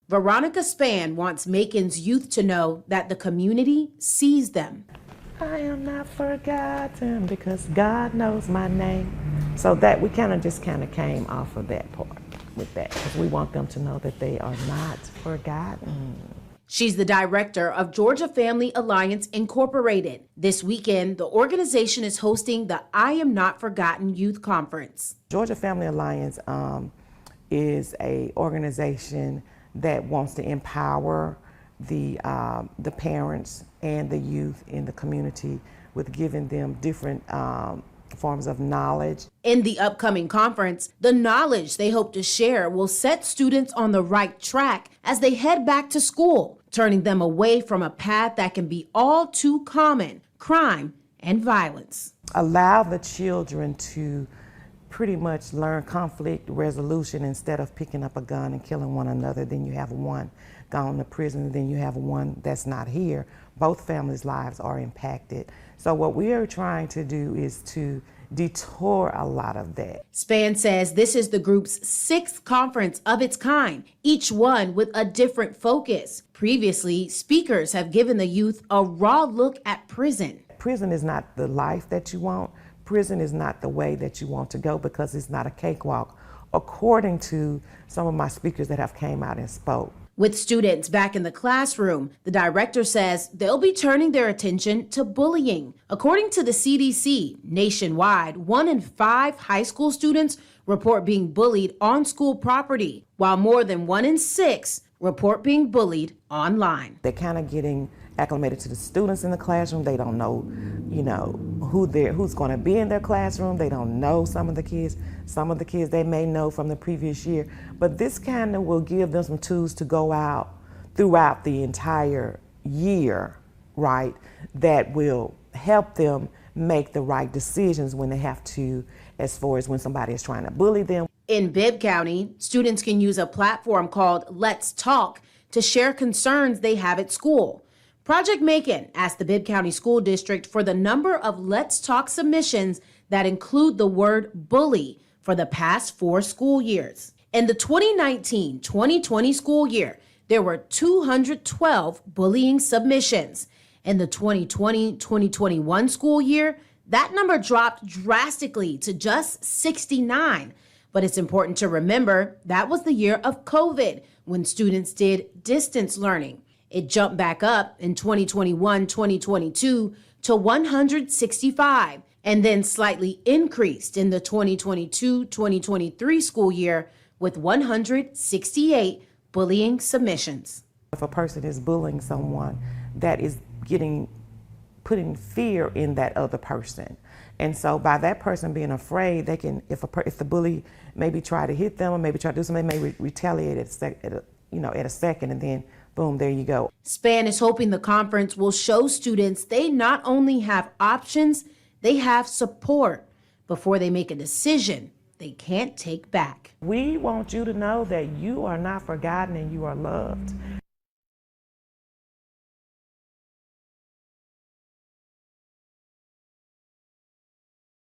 Veronica Spann wants Macon's youth to know that the community sees them. I am not forgotten because God knows my name. So that we kind of came off of that part with that, because we want them to know that they are not forgotten. She's the director of Georgia Family Alliance Incorporated. This weekend, the organization is hosting the I Am Not Forgotten Youth Conference. Georgia Family Alliance is an organization that wants to empower the parents and the youth in the community with giving them different forms of knowledge. In the upcoming conference, the knowledge they hope to share will set students on the right track as they head back to school, turning them away from a path that can be all too common, crime and violence. Allow the children to pretty much learn conflict resolution instead of picking up a gun and killing one another. Then you have one gone to prison, then you have one that's not here. Both families' lives are impacted. So what we are trying to do is to detour a lot of that. Spann says this is the group's 6th conference of its kind, each one with a different focus. Previously, speakers have given the youth a raw look at prison. Prison is not the life that you want. Prison is not the way that you want to go, because it's not a cakewalk, according to some of my speakers that have came out and spoke. With students back in the classroom, the director says they'll be turning their attention to bullying. According to the CDC, nationwide, 1 in 5 high school students report being bullied on school property, while more than 1 in 6 report being bullied online. They're kind of getting acclimated to the students in the classroom. They don't know, who's going to be in their classroom. They don't know some of the kids. Some of the kids they may know from the previous year. But this kind of will give them some tools to go out throughout the entire year, right, that will help them make the right decisions when they have to, as far as when somebody is trying to bully them. In Bibb County, students can use a platform called Let's Talk to share concerns they have at school. Project Macon asked the Bibb County School District for the number of Let's Talk submissions that include the word bully for the past 4 school years. In the 2019-2020 school year, there were 212 bullying submissions. In the 2020-2021 school year, that number dropped drastically to just 69. But it's important to remember that was the year of COVID, when students did distance learning. It jumped back up in 2021-2022 to 165, and then slightly increased in the 2022-2023 school year with 168 bullying submissions. If a person is bullying someone, that is putting fear in that other person. And so by that person being afraid, they can, if the bully maybe try to hit them or maybe try to do something, they may retaliate at a second, and then boom, there you go. Spann is hoping the conference will show students they not only have options, they have support before they make a decision they can't take back. We want you to know that you are not forgotten and you are loved.